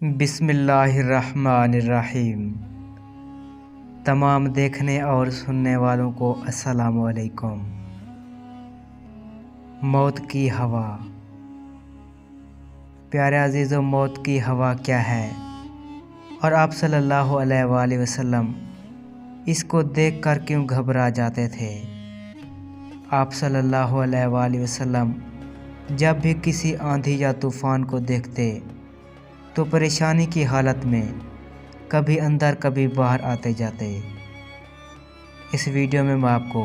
بسم اللہ الرحمن الرحیم۔ تمام دیکھنے اور سننے والوں کو السلام علیکم۔ موت کی ہوا۔ پیارے عزیزو، موت کی ہوا کیا ہے اور آپ صلی اللہ علیہ وآلہ وسلم اس کو دیکھ کر کیوں گھبرا جاتے تھے؟ آپ صلی اللہ علیہ وآلہ وسلم جب بھی کسی آندھی یا طوفان کو دیکھتے تو پریشانی کی حالت میں کبھی اندر کبھی باہر آتے جاتے۔ اس ویڈیو میں آپ کو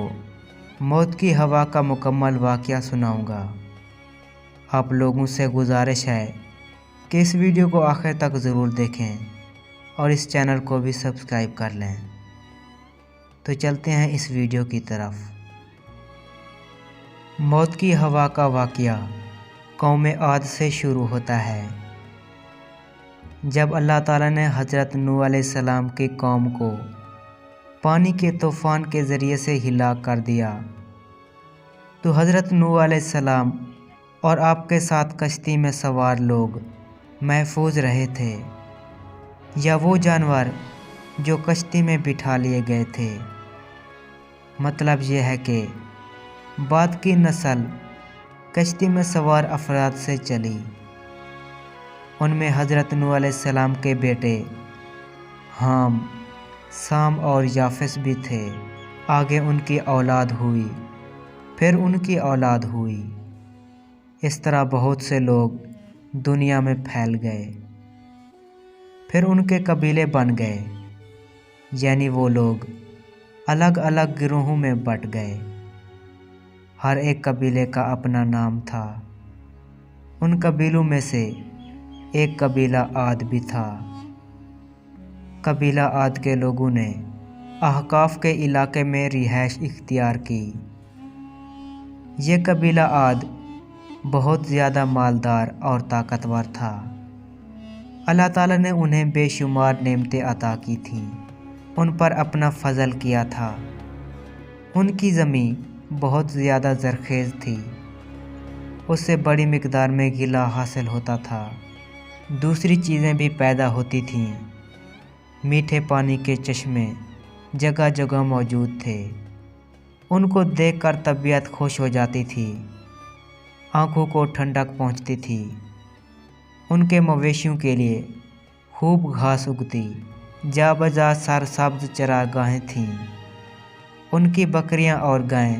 موت کی ہوا کا مکمل واقعہ سناؤں گا۔ آپ لوگوں سے گزارش ہے کہ اس ویڈیو کو آخر تک ضرور دیکھیں اور اس چینل کو بھی سبسکرائب کر لیں۔ تو چلتے ہیں اس ویڈیو کی طرف۔ موت کی ہوا کا واقعہ قوم عاد سے شروع ہوتا ہے۔ جب اللہ تعالیٰ نے حضرت نوح علیہ السلام کی قوم کو پانی کے طوفان کے ذریعے سے ہلاک کر دیا تو حضرت نوح علیہ السلام اور آپ کے ساتھ کشتی میں سوار لوگ محفوظ رہے تھے، یا وہ جانور جو کشتی میں بٹھا لیے گئے تھے۔ مطلب یہ ہے کہ بعد کی نسل کشتی میں سوار افراد سے چلی۔ ان میں حضرت نوح علیہ السلام کے بیٹے حام، سام اور یافس بھی تھے۔ آگے ان کی اولاد ہوئی، پھر ان کی اولاد ہوئی۔ اس طرح بہت سے لوگ دنیا میں پھیل گئے۔ پھر ان کے قبیلے بن گئے، یعنی وہ لوگ الگ الگ گروہوں میں بٹ گئے۔ ہر ایک قبیلے کا اپنا نام تھا۔ ان قبیلوں میں سے ایک قبیلہ عاد بھی تھا۔ قبیلہ عاد کے لوگوں نے احقاف کے علاقے میں رہائش اختیار کی۔ یہ قبیلہ عاد بہت زیادہ مالدار اور طاقتور تھا۔ اللہ تعالیٰ نے انہیں بے شمار نعمتیں عطا کی تھیں، ان پر اپنا فضل کیا تھا۔ ان کی زمین بہت زیادہ زرخیز تھی، اس سے بڑی مقدار میں غلہ حاصل ہوتا تھا۔ دوسری چیزیں بھی پیدا ہوتی تھیں۔ میٹھے پانی کے چشمے جگہ جگہ موجود تھے، ان کو دیکھ کر طبیعت خوش ہو جاتی تھی، آنکھوں کو ٹھنڈک پہنچتی تھی۔ ان کے مویشیوں کے لیے خوب گھاس اگتی، جا بجا سرسبز چراگاہیں تھیں۔ ان کی بکریاں اور گائیں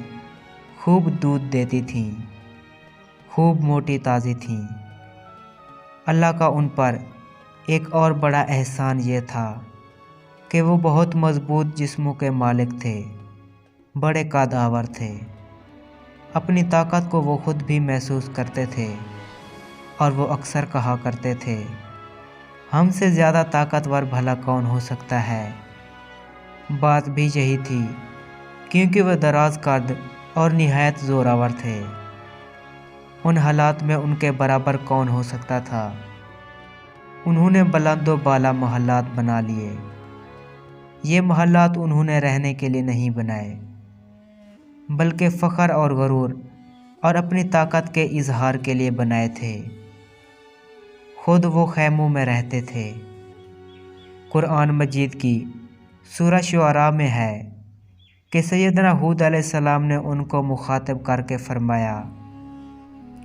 خوب دودھ دیتی تھیں، خوب موٹی تازی تھیں۔ اللہ کا ان پر ایک اور بڑا احسان یہ تھا کہ وہ بہت مضبوط جسموں کے مالک تھے، بڑے قدآور تھے۔ اپنی طاقت کو وہ خود بھی محسوس کرتے تھے اور وہ اکثر کہا کرتے تھے، ہم سے زیادہ طاقتور بھلا کون ہو سکتا ہے۔ بات بھی یہی تھی، کیونکہ وہ دراز قد اور نہایت زوراور تھے۔ ان حالات میں ان کے برابر کون ہو سکتا تھا۔ انہوں نے بلند و بالا محلات بنا لیے۔ یہ محلات انہوں نے رہنے کے لیے نہیں بنائے، بلکہ فخر اور غرور اور اپنی طاقت کے اظہار کے لیے بنائے تھے۔ خود وہ خیموں میں رہتے تھے۔ قرآن مجید کی سورہ شعراء میں ہے کہ سیدنا ہود علیہ السلام نے ان کو مخاطب کر کے فرمایا،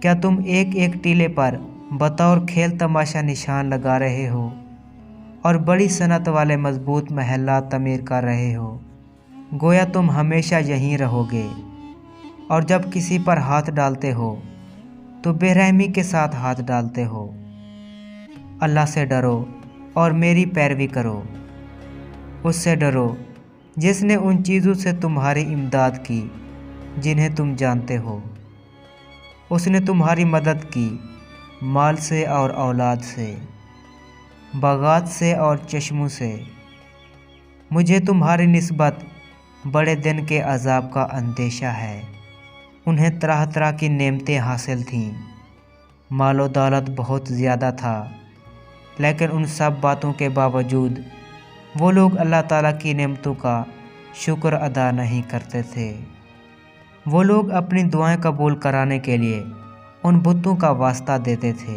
کیا تم ایک ایک ٹیلے پر بطور کھیل تماشا نشان لگا رہے ہو اور بڑی صنعت والے مضبوط محلات تعمیر کر رہے ہو؟ گویا تم ہمیشہ یہیں رہو گے، اور جب کسی پر ہاتھ ڈالتے ہو تو بے رحمی کے ساتھ ہاتھ ڈالتے ہو۔ اللہ سے ڈرو اور میری پیروی کرو۔ اس سے ڈرو جس نے ان چیزوں سے تمہاری امداد کی جنہیں تم جانتے ہو۔ اس نے تمہاری مدد کی مال سے اور اولاد سے، باغات سے اور چشموں سے۔ مجھے تمہاری نسبت بڑے دن کے عذاب کا اندیشہ ہے۔ انہیں طرح طرح کی نعمتیں حاصل تھیں، مال و دولت بہت زیادہ تھا، لیکن ان سب باتوں کے باوجود وہ لوگ اللہ تعالیٰ کی نعمتوں کا شکر ادا نہیں کرتے تھے۔ وہ لوگ اپنی دعائیں قبول کرانے کے لیے ان بتوں کا واسطہ دیتے تھے۔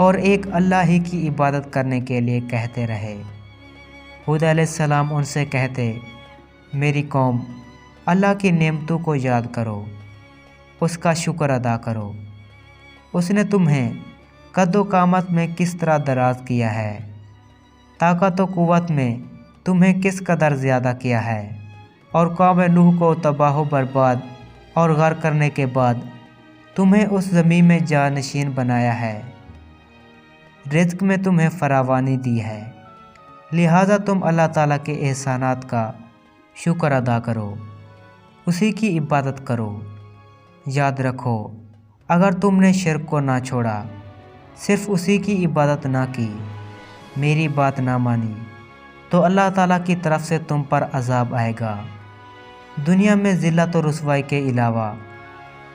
اور ایک اللہ ہی کی عبادت کرنے کے لیے کہتے رہے۔ ہود علیہ السلام ان سے کہتے، میری قوم، اللہ کی نعمتوں کو یاد کرو، اس کا شکر ادا کرو۔ اس نے تمہیں قد و قامت میں کس طرح دراز کیا ہے، طاقت و قوت میں تمہیں کس قدر زیادہ کیا ہے، اور قوم نوح کو تباہ و برباد اور غرق کرنے کے بعد تمہیں اس زمین میں جانشین بنایا ہے، رزق میں تمہیں فراوانی دی ہے، لہٰذا تم اللہ تعالیٰ کے احسانات کا شکر ادا کرو، اسی کی عبادت کرو۔ یاد رکھو، اگر تم نے شرک کو نہ چھوڑا، صرف اسی کی عبادت نہ کی، میری بات نہ مانی، تو اللہ تعالیٰ کی طرف سے تم پر عذاب آئے گا۔ دنیا میں ذلت و رسوائی کے علاوہ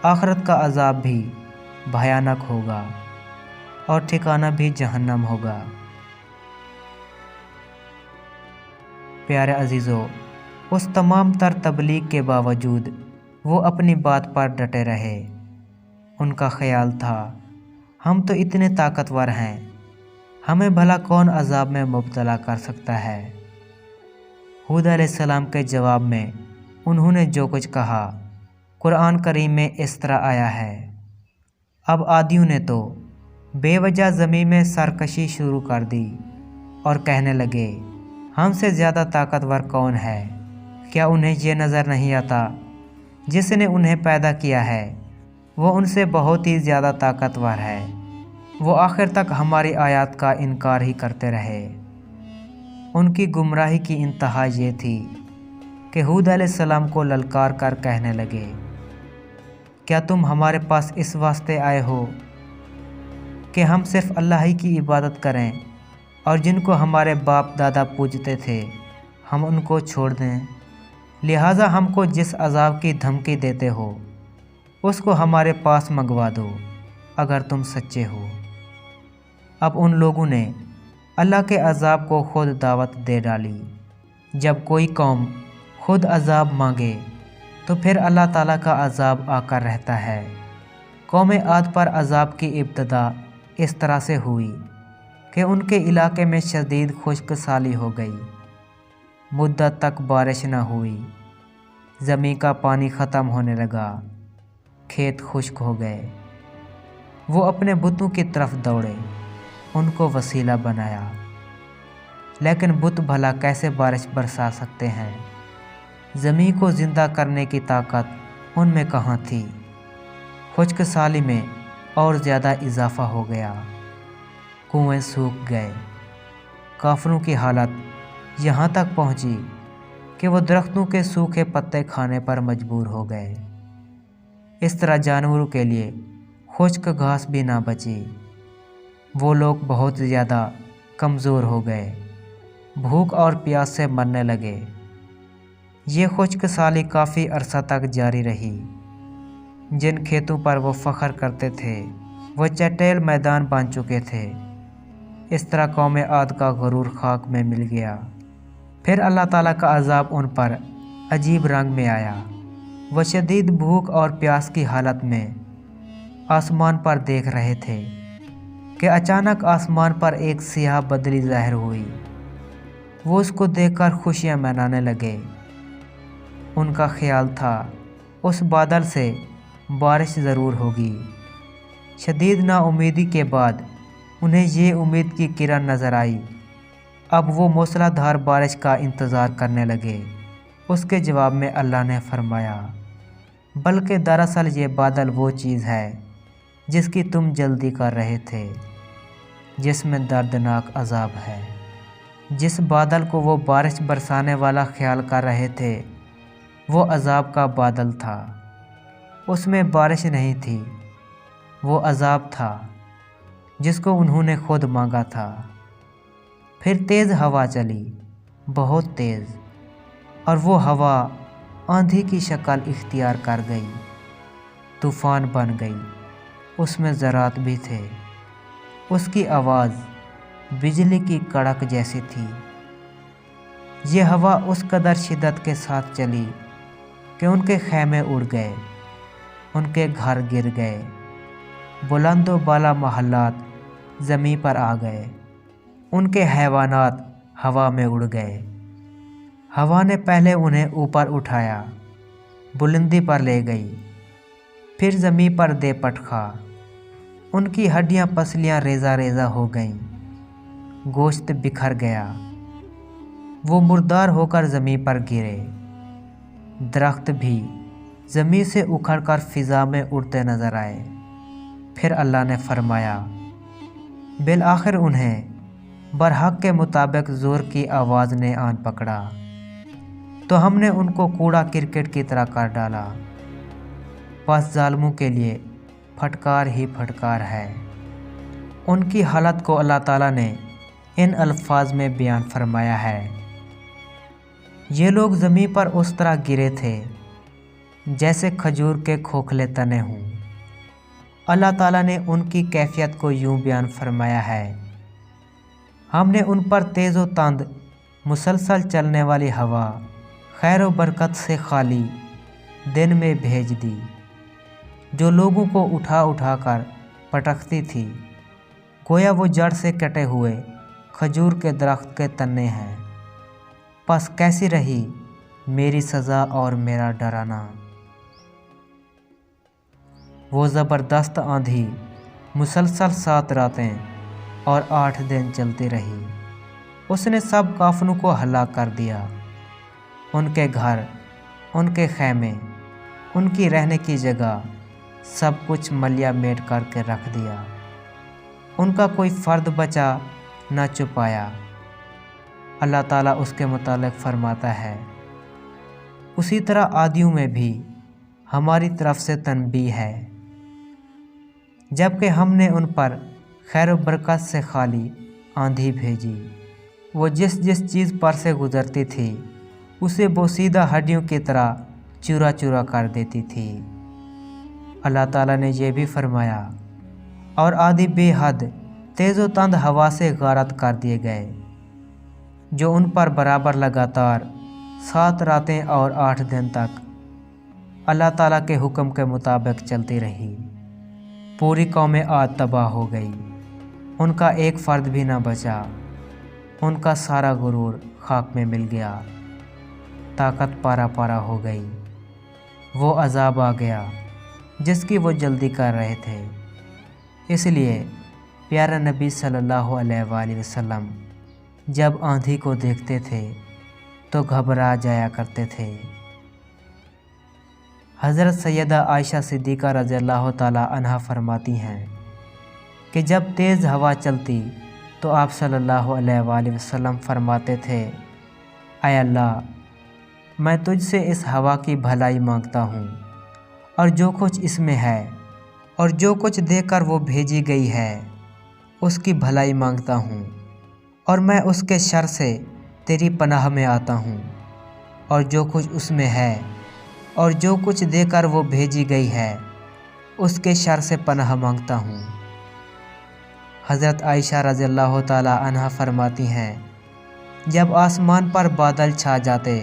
آخرت کا عذاب بھی بھیانک ہوگا اور ٹھکانہ بھی جہنم ہوگا۔ پیارے عزیزو، اس تمام تر تبلیغ کے باوجود وہ اپنی بات پر ڈٹے رہے۔ ان کا خیال تھا، ہم تو اتنے طاقتور ہیں، ہمیں بھلا کون عذاب میں مبتلا کر سکتا ہے۔ ہود علیہ السلام کے جواب میں انہوں نے جو کچھ کہا قرآن کریم میں اس طرح آیا ہے۔ اب عادیوں نے تو بے وجہ زمین میں سرکشی شروع کر دی اور کہنے لگے، ہم سے زیادہ طاقتور کون ہے؟ کیا انہیں یہ نظر نہیں آتا جس نے انہیں پیدا کیا ہے وہ ان سے بہت ہی زیادہ طاقتور ہے؟ وہ آخر تک ہماری آیات کا انکار ہی کرتے رہے۔ ان کی گمراہی کی انتہا یہ تھی کہ ہود علیہ السلام کو للکار کر کہنے لگے، کیا تم ہمارے پاس اس واسطے آئے ہو کہ ہم صرف اللہ ہی کی عبادت کریں اور جن کو ہمارے باپ دادا پوجتے تھے ہم ان کو چھوڑ دیں؟ لہٰذا ہم کو جس عذاب کی دھمکی دیتے ہو اس کو ہمارے پاس منگوا دو اگر تم سچے ہو۔ اب ان لوگوں نے اللہ کے عذاب کو خود دعوت دے ڈالی۔ جب کوئی قوم خود عذاب مانگے تو پھر اللہ تعالیٰ کا عذاب آ کر رہتا ہے۔ قوم عاد پر عذاب کی ابتدا اس طرح سے ہوئی کہ ان کے علاقے میں شدید خشک سالی ہو گئی، مدت تک بارش نہ ہوئی، زمین کا پانی ختم ہونے لگا، کھیت خشک ہو گئے۔ وہ اپنے بتوں کی طرف دوڑے، ان کو وسیلہ بنایا، لیکن بت بھلا کیسے بارش برسا سکتے ہیں؟ زمین کو زندہ کرنے کی طاقت ان میں کہاں تھی؟ خشک سالی میں اور زیادہ اضافہ ہو گیا، کنویں سوکھ گئے۔ کافروں کی حالت یہاں تک پہنچی کہ وہ درختوں کے سوکھے پتے کھانے پر مجبور ہو گئے۔ اس طرح جانوروں کے لیے خشک گھاس بھی نہ بچی۔ وہ لوگ بہت زیادہ کمزور ہو گئے، بھوک اور پیاس سے مرنے لگے۔ یہ خشک سالی کافی عرصہ تک جاری رہی۔ جن کھیتوں پر وہ فخر کرتے تھے وہ چٹیل میدان بن چکے تھے۔ اس طرح قوم عاد کا غرور خاک میں مل گیا۔ پھر اللہ تعالیٰ کا عذاب ان پر عجیب رنگ میں آیا۔ وہ شدید بھوک اور پیاس کی حالت میں آسمان پر دیکھ رہے تھے کہ اچانک آسمان پر ایک سیاہ بدلی ظاہر ہوئی۔ وہ اس کو دیکھ کر خوشیاں منانے لگے۔ ان کا خیال تھا اس بادل سے بارش ضرور ہوگی۔ شدید نا امیدی کے بعد انہیں یہ امید کی کرن نظر آئی۔ اب وہ موسلا دھار بارش کا انتظار کرنے لگے۔ اس کے جواب میں اللہ نے فرمایا، بلکہ دراصل یہ بادل وہ چیز ہے جس کی تم جلدی کر رہے تھے، جس میں دردناک عذاب ہے۔ جس بادل کو وہ بارش برسانے والا خیال کر رہے تھے وہ عذاب کا بادل تھا۔ اس میں بارش نہیں تھی، وہ عذاب تھا جس کو انہوں نے خود مانگا تھا۔ پھر تیز ہوا چلی، بہت تیز، اور وہ ہوا آندھی کی شکل اختیار کر گئی، طوفان بن گئی۔ اس میں ذرات بھی تھے۔ اس کی آواز بجلی کی کڑک جیسی تھی۔ یہ ہوا اس قدر شدت کے ساتھ چلی کہ ان کے خیمے اڑ گئے، ان کے گھر گر گئے، بلند و بالا محلات زمین پر آ گئے۔ ان کے حیوانات ہوا میں اڑ گئے۔ ہوا نے پہلے انہیں اوپر اٹھایا، بلندی پر لے گئی، پھر زمین پر دے پٹخا۔ ان کی ہڈیاں پسلیاں ریزہ ریزہ ہو گئیں، گوشت بکھر گیا، وہ مردار ہو کر زمین پر گرے۔ درخت بھی زمین سے اکھڑ کر فضا میں اڑتے نظر آئے۔ پھر اللہ نے فرمایا، بالآخر انہیں برحق کے مطابق زور کی آواز نے آن پکڑا، تو ہم نے ان کو کوڑا کرکٹ کی طرح کر ڈالا۔ پس ظالموں کے لیے پھٹکار ہی پھٹکار ہے۔ ان کی حالت کو اللہ تعالیٰ نے ان الفاظ میں بیان فرمایا ہے، یہ لوگ زمین پر اس طرح گرے تھے جیسے کھجور کے کھوکھلے تنے ہوں۔ اللہ تعالیٰ نے ان کی کیفیت کو یوں بیان فرمایا ہے، ہم نے ان پر تیز و تند مسلسل چلنے والی ہوا خیر و برکت سے خالی دن میں بھیج دی، جو لوگوں کو اٹھا اٹھا کر پٹکتی تھی، گویا وہ جڑ سے کٹے ہوئے کھجور کے درخت کے تنے ہیں۔ پس کیسی رہی میری سزا اور میرا ڈرانا۔ وہ زبردست آندھی مسلسل 7 راتیں اور 8 دن چلتی رہی، اس نے سب کافروں کو ہلاک کر دیا۔ ان کے گھر، ان کے خیمے، ان کی رہنے کی جگہ، سب کچھ ملیا میٹ کر کے رکھ دیا۔ ان کا کوئی فرد بچا نہ چھپایا۔ اللہ تعالیٰ اس کے متعلق فرماتا ہے، اسی طرح عادیوں میں بھی ہماری طرف سے تنبیہ ہے، جب کہ ہم نے ان پر خیر و برکت سے خالی آندھی بھیجی، وہ جس جس چیز پر سے گزرتی تھی اسے بوسیدہ ہڈیوں کی طرح چورا چورا کر دیتی تھی۔ اللہ تعالیٰ نے یہ بھی فرمایا، اور آدھی بے حد تیز و تند ہوا سے غارت کر دیے گئے، جو ان پر برابر لگاتار 7 راتیں اور 8 دن تک اللہ تعالیٰ کے حکم کے مطابق چلتی رہی۔ پوری قوم عاد تباہ ہو گئی، ان کا ایک فرد بھی نہ بچا، ان کا سارا غرور خاک میں مل گیا، طاقت پارا پارا ہو گئی، وہ عذاب آ گیا جس کی وہ جلدی کر رہے تھے۔ اس لیے پیارا نبی صلی اللہ علیہ وآلہ وسلم جب آندھی کو دیکھتے تھے تو گھبرا جایا کرتے تھے۔ حضرت سیدہ عائشہ صدیقہ رضی اللہ تعالیٰ عنہا فرماتی ہیں کہ جب تیز ہوا چلتی تو آپ صلی اللہ علیہ وآلہ وسلم فرماتے تھے، اے اللہ، میں تجھ سے اس ہوا کی بھلائی مانگتا ہوں اور جو کچھ اس میں ہے اور جو کچھ دے کر وہ بھیجی گئی ہے اس کی بھلائی مانگتا ہوں، اور میں اس کے شر سے تیری پناہ میں آتا ہوں، اور جو کچھ اس میں ہے اور جو کچھ دے کر وہ بھیجی گئی ہے اس کے شر سے پناہ مانگتا ہوں۔ حضرت عائشہ رضی اللہ تعالیٰ عنہا فرماتی ہیں، جب آسمان پر بادل چھا جاتے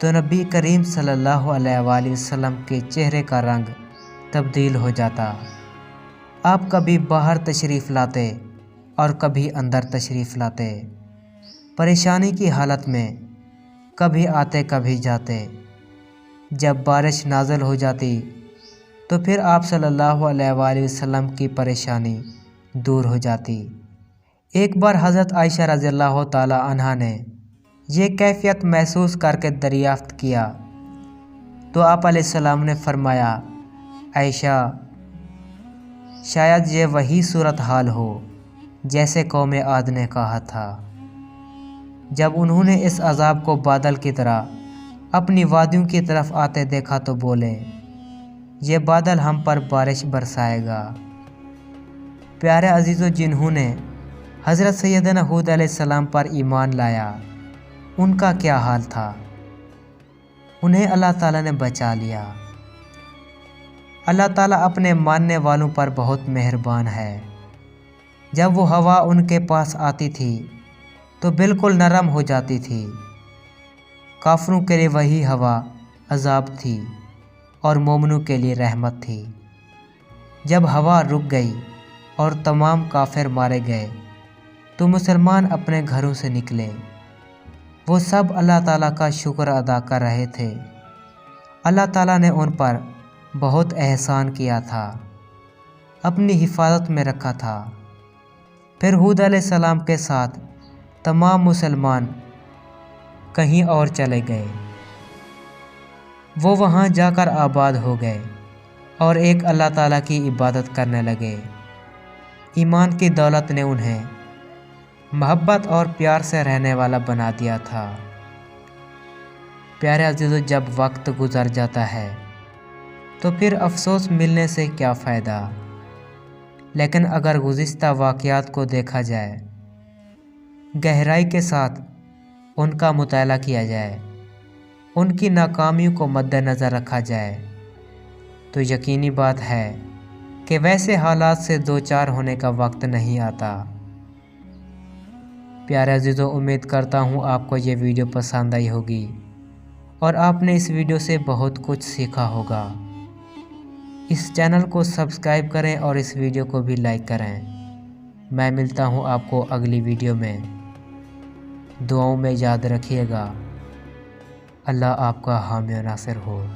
تو نبی کریم صلی اللہ علیہ وآلہ وسلم کے چہرے کا رنگ تبدیل ہو جاتا۔ آپ کبھی باہر تشریف لاتے اور کبھی اندر تشریف لاتے، پریشانی کی حالت میں کبھی آتے کبھی جاتے۔ جب بارش نازل ہو جاتی تو پھر آپ صلی اللہ علیہ وآلہ وسلم کی پریشانی دور ہو جاتی۔ ایک بار حضرت عائشہ رضی اللہ تعالیٰ عنہا نے یہ کیفیت محسوس کر کے دریافت کیا تو آپ علیہ السلام نے فرمایا، عائشہ، شاید یہ وہی صورتحال ہو جیسے قوم عاد نے کہا تھا۔ جب انہوں نے اس عذاب کو بادل کی طرح اپنی وادیوں کی طرف آتے دیکھا تو بولے، یہ بادل ہم پر بارش برسائے گا۔ پیارے عزیزو، جنہوں نے حضرت سیدنا ہود علیہ السلام پر ایمان لایا، ان کا کیا حال تھا؟ انہیں اللہ تعالیٰ نے بچا لیا۔ اللہ تعالیٰ اپنے ماننے والوں پر بہت مہربان ہے۔ جب وہ ہوا ان کے پاس آتی تھی تو بالکل نرم ہو جاتی تھی۔ کافروں کے لیے وہی ہوا عذاب تھی اور مومنوں کے لیے رحمت تھی۔ جب ہوا رک گئی اور تمام کافر مارے گئے تو مسلمان اپنے گھروں سے نکلے۔ وہ سب اللہ تعالیٰ کا شکر ادا کر رہے تھے۔ اللہ تعالیٰ نے ان پر بہت احسان کیا تھا، اپنی حفاظت میں رکھا تھا۔ پھر ہود علیہ السلام کے ساتھ تمام مسلمان کہیں اور چلے گئے۔ وہ وہاں جا کر آباد ہو گئے اور ایک اللہ تعالیٰ کی عبادت کرنے لگے۔ ایمان کی دولت نے انہیں محبت اور پیار سے رہنے والا بنا دیا تھا۔ پیارے عزیزو، جب وقت گزر جاتا ہے تو پھر افسوس ملنے سے کیا فائدہ؟ لیکن اگر گزشتہ واقعات کو دیکھا جائے، گہرائی کے ساتھ ان کا مطالعہ کیا جائے، ان کی ناکامیوں کو مد نظر رکھا جائے، تو یقینی بات ہے کہ ویسے حالات سے دوچار ہونے کا وقت نہیں آتا۔ پیارے عزیزو، امید کرتا ہوں آپ کو یہ ویڈیو پسند آئی ہوگی اور آپ نے اس ویڈیو سے بہت کچھ سیکھا ہوگا۔ اس چینل کو سبسکرائب کریں اور اس ویڈیو کو بھی لائک کریں۔ میں ملتا ہوں آپ کو اگلی ویڈیو میں۔ دعاؤں میں یاد رکھیے گا۔ اللہ آپ کا حامی و ناصر ہو۔